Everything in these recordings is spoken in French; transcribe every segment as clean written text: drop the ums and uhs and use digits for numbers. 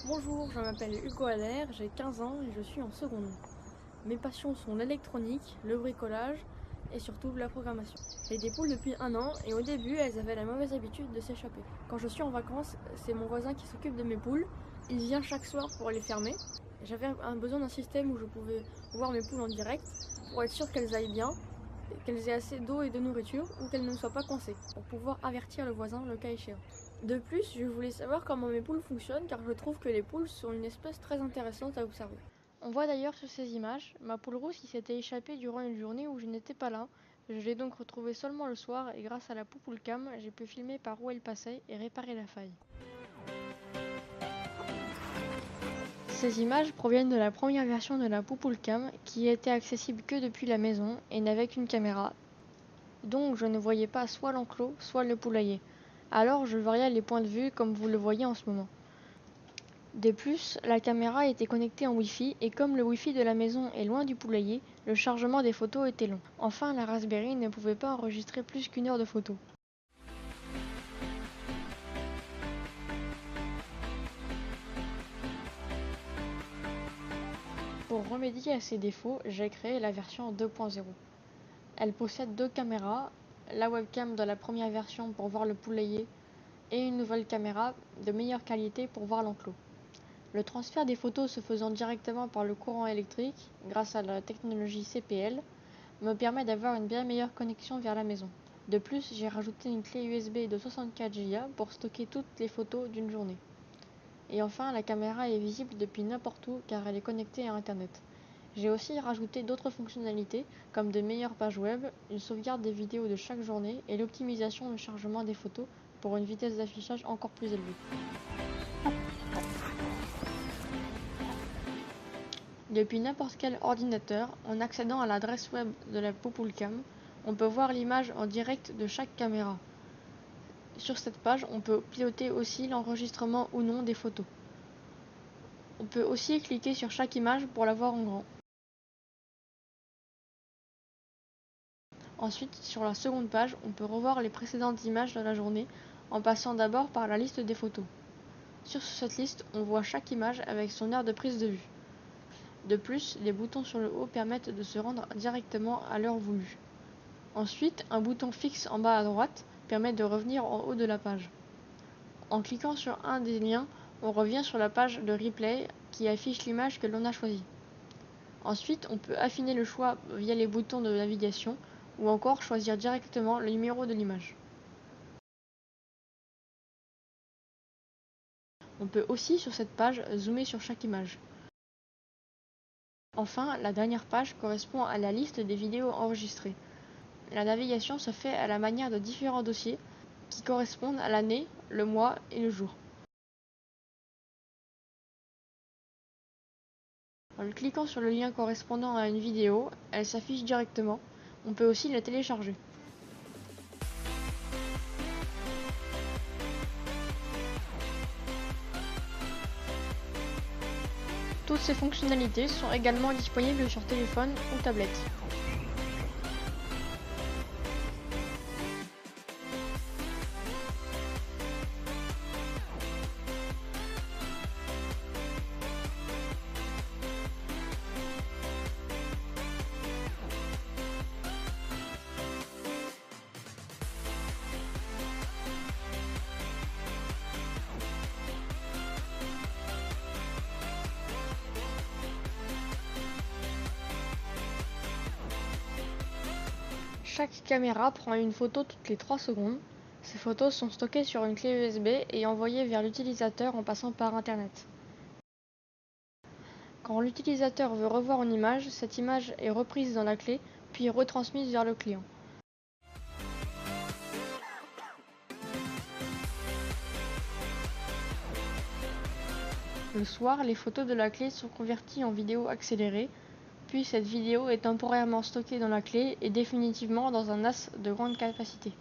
Bonjour, je m'appelle Hugo Allaire, j'ai 15 ans et je suis en seconde. Mes passions sont l'électronique, le bricolage et surtout la programmation. J'ai des poules depuis 1 an et au début elles avaient la mauvaise habitude de s'échapper. Quand je suis en vacances, c'est mon voisin qui s'occupe de mes poules. Il vient chaque soir pour les fermer. J'avais besoin d'un système où je pouvais voir mes poules en direct pour être sûr qu'elles aillent bien, qu'elles aient assez d'eau et de nourriture ou qu'elles ne soient pas coincées pour pouvoir avertir le voisin le cas échéant. De plus, je voulais savoir comment mes poules fonctionnent car je trouve que les poules sont une espèce très intéressante à observer. On voit d'ailleurs sur ces images ma poule rousse qui s'était échappée durant une journée où je n'étais pas là. Je l'ai donc retrouvée seulement le soir et grâce à la Poupoule Cam, j'ai pu filmer par où elle passait et réparer la faille. Ces images proviennent de la première version de la Poupoule Cam qui était accessible que depuis la maison et n'avait qu'une caméra. Donc je ne voyais pas soit l'enclos, soit le poulailler. Alors je variais les points de vue comme vous le voyez en ce moment. De plus, la caméra était connectée en Wi-Fi et comme le Wi-Fi de la maison est loin du poulailler, le chargement des photos était long. Enfin, la Raspberry ne pouvait pas enregistrer plus qu'1 heure de photos. Pour remédier à ces défauts, j'ai créé la version 2.0. Elle possède 2 caméras, la webcam de la première version pour voir le poulailler et une nouvelle caméra de meilleure qualité pour voir l'enclos. Le transfert des photos se faisant directement par le courant électrique, grâce à la technologie CPL, me permet d'avoir une bien meilleure connexion vers la maison. De plus, j'ai rajouté une clé USB de 64 Go pour stocker toutes les photos d'une journée. Et enfin, la caméra est visible depuis n'importe où car elle est connectée à Internet. J'ai aussi rajouté d'autres fonctionnalités comme de meilleures pages web, une sauvegarde des vidéos de chaque journée et l'optimisation du chargement des photos pour une vitesse d'affichage encore plus élevée. Depuis n'importe quel ordinateur, en accédant à l'adresse web de la Poupoule-Cam, on peut voir l'image en direct de chaque caméra. Sur cette page, on peut piloter aussi l'enregistrement ou non des photos. On peut aussi cliquer sur chaque image pour la voir en grand. Ensuite, sur la seconde page, on peut revoir les précédentes images de la journée en passant d'abord par la liste des photos. Sur cette liste, on voit chaque image avec son heure de prise de vue. De plus, les boutons sur le haut permettent de se rendre directement à l'heure voulue. Ensuite, un bouton fixe en bas à droite permet de revenir en haut de la page. En cliquant sur un des liens, on revient sur la page de replay qui affiche l'image que l'on a choisie. Ensuite, on peut affiner le choix via les boutons de navigation ou encore choisir directement le numéro de l'image. On peut aussi sur cette page zoomer sur chaque image. Enfin, la dernière page correspond à la liste des vidéos enregistrées. La navigation se fait à la manière de différents dossiers qui correspondent à l'année, le mois et le jour. En cliquant sur le lien correspondant à une vidéo, elle s'affiche directement. On peut aussi la télécharger. Toutes ces fonctionnalités sont également disponibles sur téléphone ou tablette. Chaque caméra prend une photo toutes les 3 secondes. Ces photos sont stockées sur une clé USB et envoyées vers l'utilisateur en passant par Internet. Quand l'utilisateur veut revoir une image, cette image est reprise dans la clé, puis retransmise vers le client. Le soir, les photos de la clé sont converties en vidéo accélérée, puis cette vidéo est temporairement stockée dans la clé et définitivement dans un NAS de grande capacité.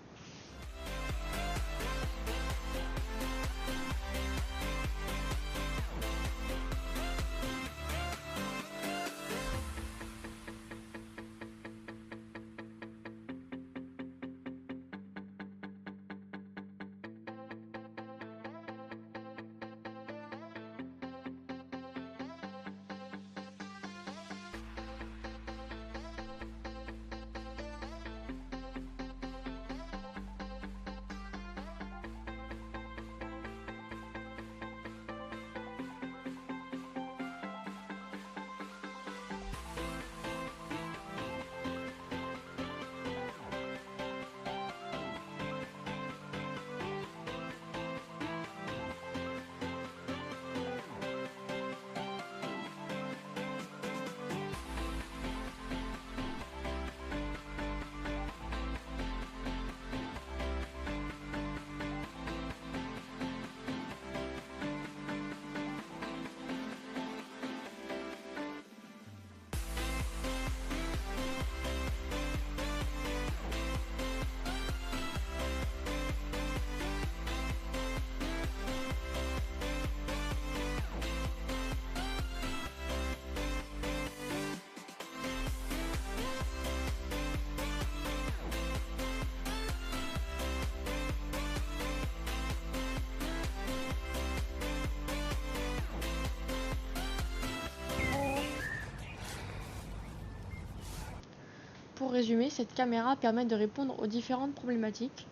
Pour résumer, cette caméra permet de répondre aux différentes problématiques,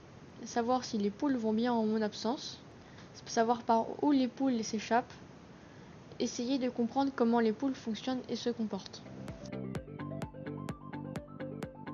savoir si les poules vont bien en mon absence, savoir par où les poules s'échappent, essayer de comprendre comment les poules fonctionnent et se comportent.